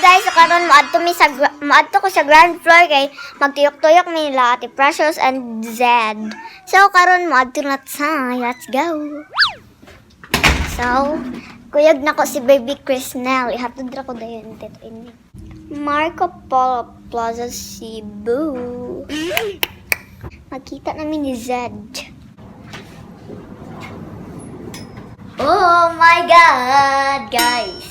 guys, so karon maadto ko sa ground floor kay magtuyok-tuyok mi nila Ate Precious and Zed. So karon maadto na sa, let's go. So, kuyog na ko si Baby Crisnell. Ihatod ra ko dayon dito ini. Marco Polo Plaza Cebu. Magkita namin ni Zed. Oh my God, guys.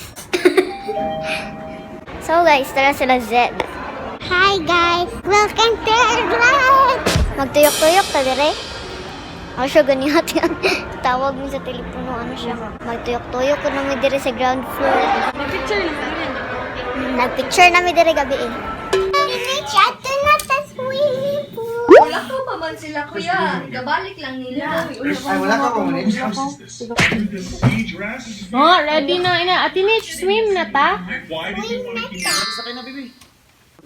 So guys, tara sila Zed. Hi guys, welcome to our vlog. Magtuyok-tuyok ta dire. Ako siya ganyan yan. Tawag mo sa telepono, ano siya. Magtuyok-tuyok ko namin dire sa ground floor. Mag-picture lang kami. Nag-picture namin dire gabi eh. Chat na sa swimming pool. Wala ko pa man sila, kuya. Gabalik lang nila. Ay, wala ka pa man. Oh, ready na. Ate Nitch, swim na ta? Sakay na, baby.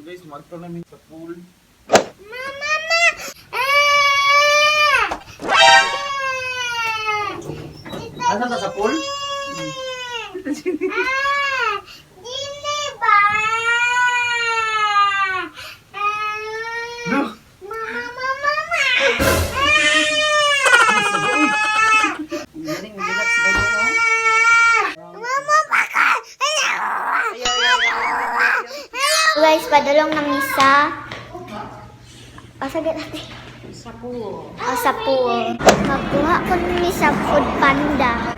Guys, magpa namin sa pool. Mama! Asan ka sa pool? Dili ba? Look! Mama! Galing, relax na mo. Mama, baka! Guys, padulong na misa. Sagat natin. Sa pool. Sa pool. Magkuha ko ni sa Food Panda.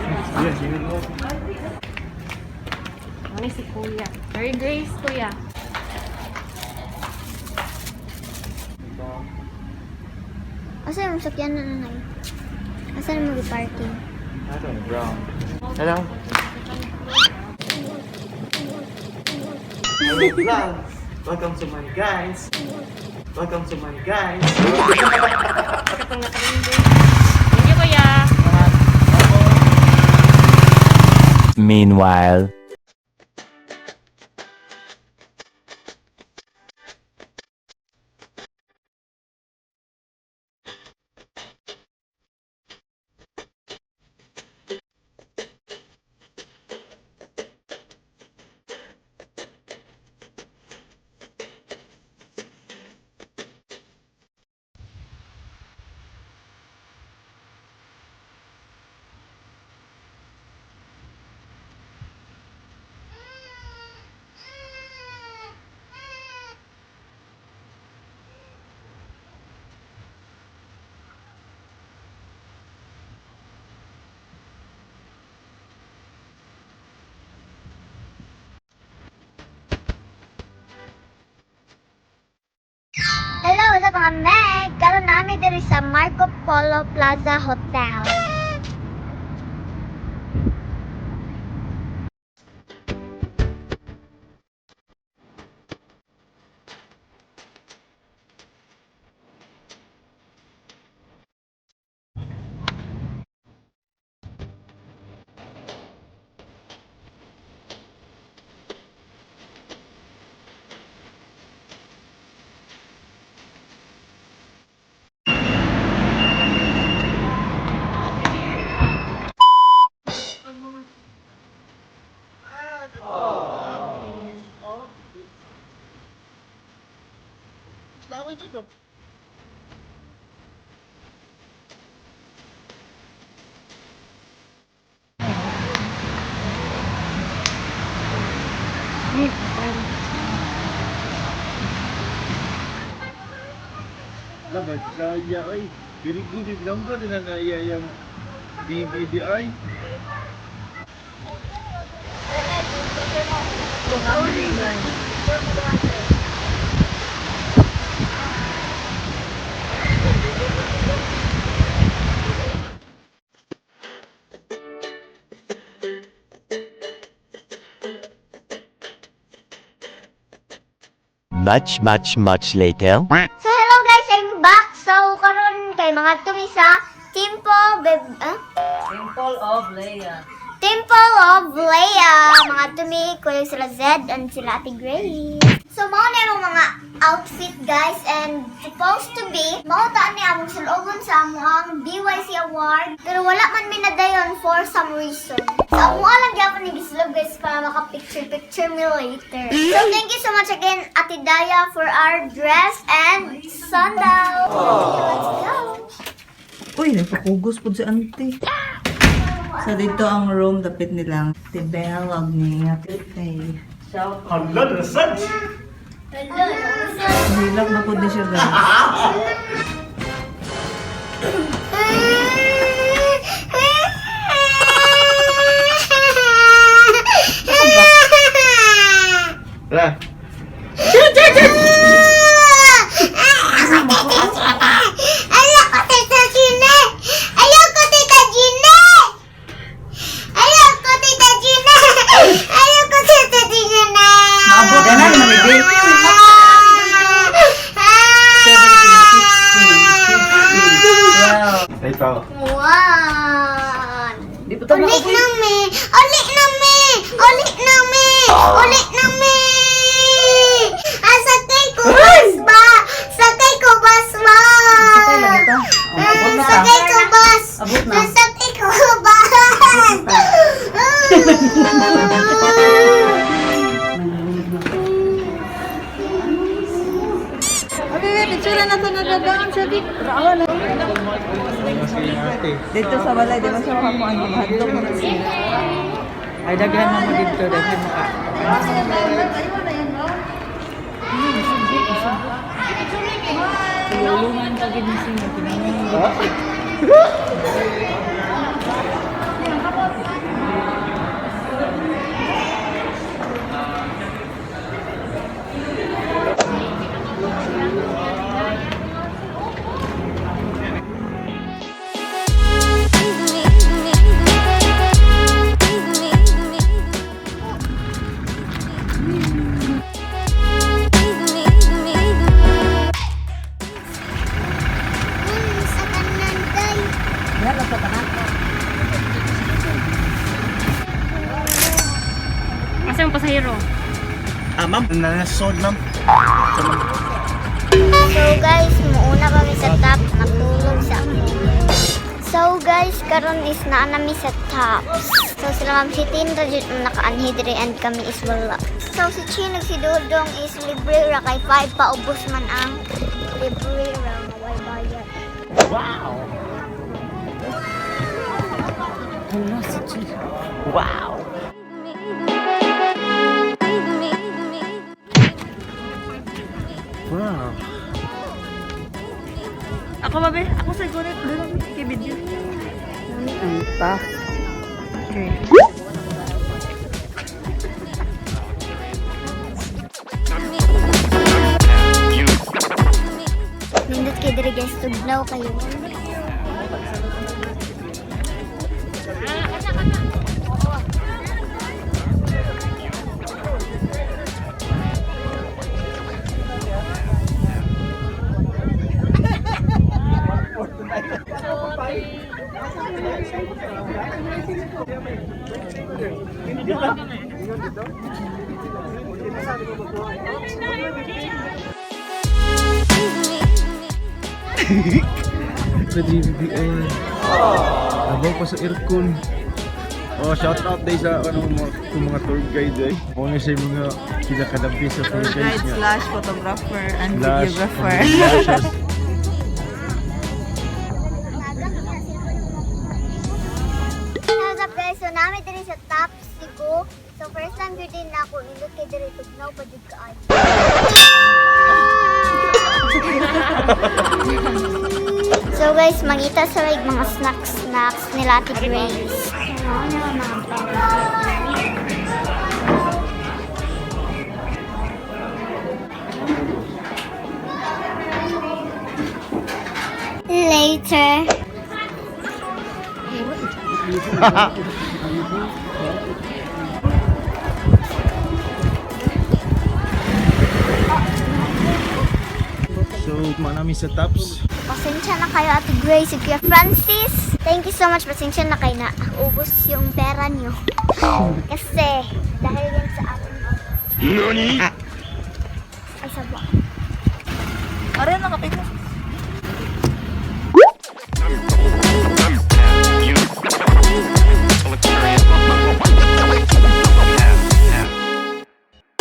Ano si kuya? Very grace, kuya. Asa yung sakyan na nanay? Asa na mag-parking? Asan, brown. Hello? Hello, vlog. Welcome to my guys. Welcome to my guys. Katong nakalimbo. Thank you, kuya. Meanwhile. Hello, sa mga Meg! Karoon namin diri sa Marco Polo Plaza Hotel. Labat kaya ay pirig-pirig lang ka din ang naiyayang DBDI. Much later. So hello guys, I'm back. So karon kay mga tumi sa Temple of Leia. Temple of Leia. Mga tumi, kuya sila Zed and sila Ate Grace. So, mga na yung mga outfit, guys. And supposed to be, mautaan niya among sulogon sa amuang BYC Award. Pero wala man minadayon for some reason. So, amo lang gyapon ni gisulog, guys, para maka-picture me later. So, thank you so much again, Ate Daya, for our dress and sandal. Let's go. Uy, nagpapugos po si auntie. So, dito ang room, dapit nilang Bahalag niya. Hey. Hala, nasad! Hilak na po din siya, guys. Lah, Maabot ka na, malibig. 70, 60, 50, 12. ay tao. One. Di pa tama Ulit ko na me! Ulit na me! Ulit na me! Ulit na me! Sakay ko bus ba? Sakay ko bus ba? Sakay lang ito. Abot na ta. Sakay ko bus! Abot na. Sakay ko bus! Okay, picture na ito nagdagaan sa di. Rawa na. Dito sa balay, di ba siya makakuhaan mo? Hadlok mo na siya. Ay, daghan na mo dito. Daghan mo ka. Tulungan ka ginising mo. Pinanong mo. Asa yung pasahero? Ma'am, nasod, ma'am. So guys, muuna kami sa top, natulog sa So guys, karon is naanami sa tops. So sila Ma'am si Tin Rajut naka-anhidre and kami is wala. So si Chinag si Dodong is libre ra kay 5 pa ubos man ang libre ra maway bayad. Wow! Wow. Ako ba, be? Ako sa gunit. Doon ako kibidyo. Ang pa. Okay. Nindot kay dire guys, tugnaw kayo. Sa GBBI. Abaw pa sa aircon. Oh, shout out day sa mga tour guide ay. Una sa mga pinakadampi sa tour guides Guide niya. slash photographer and Slash videographer. flashes. What's up guys? So namin dire sa top Sigo. So first time yun din ako, nindot kay dire tugnaw pa jud ka ay. So guys, mangita sa like mga snacks nila Ate Grace. Later. So, manami sa tops. Pasensya na kayo Ate Grace, si Kuya Francis. Thank you so much. Pasensya na kayo na ubos yung pera nyo. Kasi, dahil yan sa akin. Nani? Ay, sabo. Aray, nakapit na.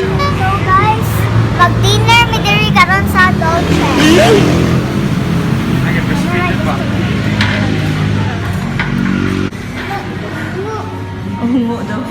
So guys, mag-dinner may diri karon sa Dolce. Ungo daw.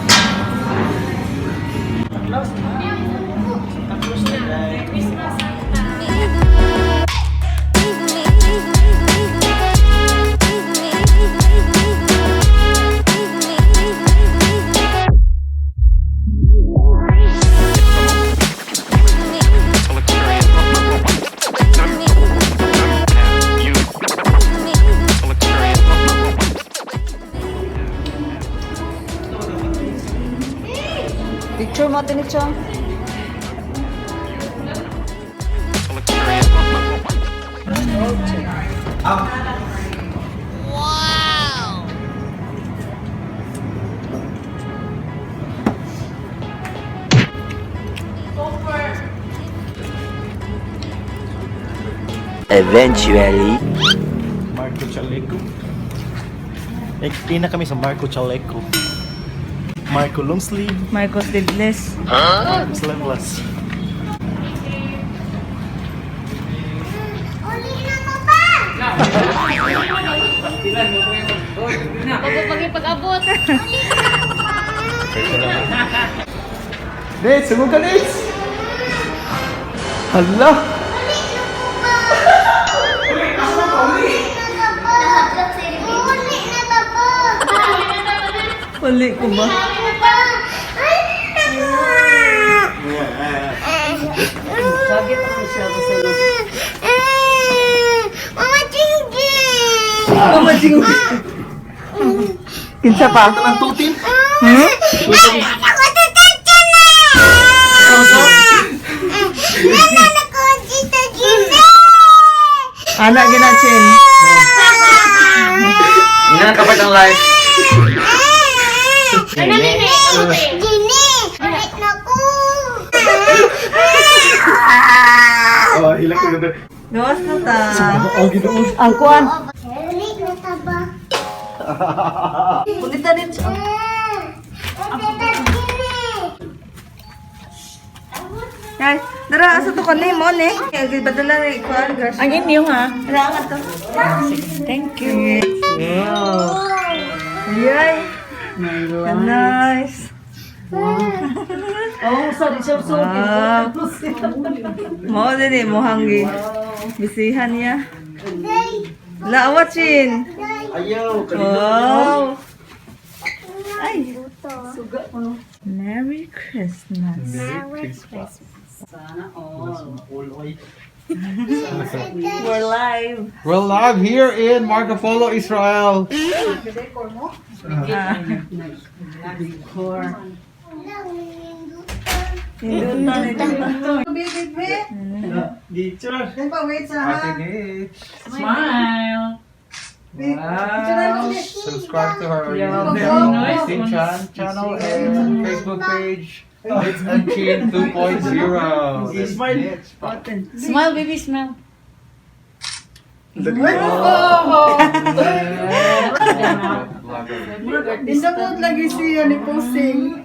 Picture mo, Tinichong. Eventually. Marco Chaleco. Pina kami sa Marco Chaleco. Marco long sleeve. Marcos Didless. Marco sleeveless. Uli na mo ba? Pag-abot. Nate, sumog ka, Nate! Hala! Uli na tabo. Huli ko ba? Sagit ako siya sa loob. Mama Chingy! Pamating. Kinsa pa? Ang tutin! Ako tututya na! Nana ko dito, Jimmy! Anak ginachin. Inang kapat ang life. Jimmy! Ulit na ko! Oh, hilak ko ganda. Gawas na ta. Oh, ginoon. Ang kuan. Ulit na taba. Kulitan din siya. Guys, dara asa to kanay mo ne? Kaya badala ni kuan girls. Ang inyo ha. Dara nga to. Thank you. Wow. Yay. Nice. Oh, sorry, Wow. Mo din mo hanggi. Bisihan niya. Lawachin. Ayaw, Wow. Ay. Merry Christmas. We're live. We're live here in Marco Polo, Israel. Teacher. Smile. Wow. Subscribe to her tinchan channel and Facebook page. It's Unchin 2.0. Smile, baby, smile. Indamot lagi siya ni posing.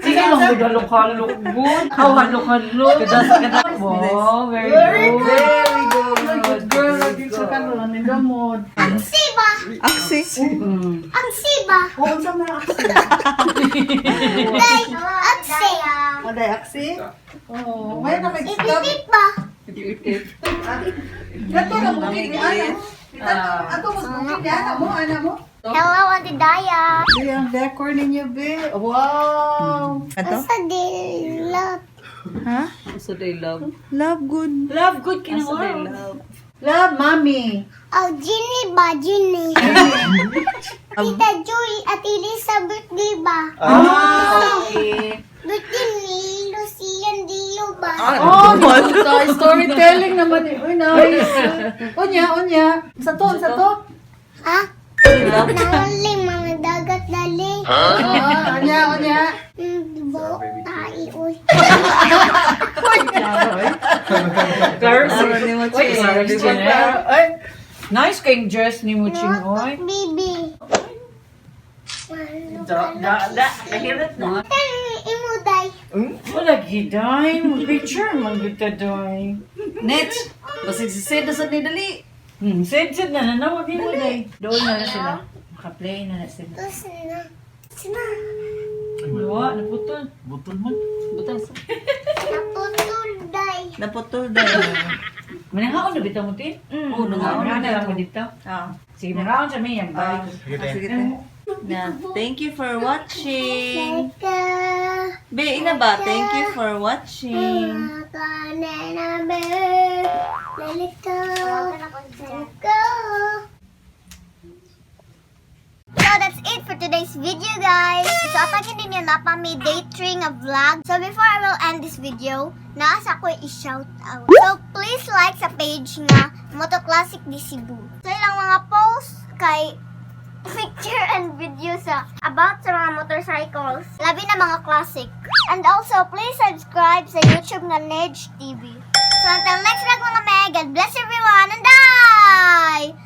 Sige lang, nagalok-halok. Good. How halok-halok? Wow, very good. Very good girl lagi sa kanon ni gamot. Ang siba! Aksi. Ang siba! Oo sa mga aksi. Day! Ang siya! Maday aksi. Oh, may na may stop. Ipipip ba? Gato na mo ni ana. Ato mo ni ana mo. Hello, Auntie Daya! Ay, ang decor ninyo, be. Wow. Ato? Basta dilap. Ha? So they love. Love good. Love, good kinawa. Love, mommy. Oh, Ginny ba? Ginny. Tita Julie at Elizabeth, di ba? Ah, okay. Birthday ni Lucian Dio ba? Oh, storytelling naman eh. Uy, nice. Unya. Sa to. Ha? Nahuli, mga dagat dali. Unya. Diba? Tai, uy. Ano ni mo, Ching? Nice kayong dress ni Muching, oy. Bibi. Kahirat na. Imuday. Wala giday. Picture man kita doy. Next, basig si Sid sa ni dali. Sad na nanawag mo day. Doon na sila. Maka-play na sila. Tapos na. Sina. Wala, naputol. Butol man. Butol sa. Naputulday. Naputol dahil. Manangaon na bitaw mo, Tin? Oo, Nangaon nangaon na na lang mo dito. Ah. Sige, manangaon sa may yan. Bye. Sige tayo. Sige tayo. Na, thank you for watching. Teka. Be, ina ba? Thank you for watching. Kanena be. Lalito. Lalito. So that's it for today's video, guys. So atagin din yun na pa may day 3 nga vlog. So before I will end this video, naasa ko i-shout out. So please like sa page nga Moto Classic di Cebu. So ilang mga posts kay picture and video sa about sa mga motorcycles. Labi na mga classic. And also, please subscribe sa YouTube nga Nedge TV. So until next vlog mga meg, God bless everyone and die!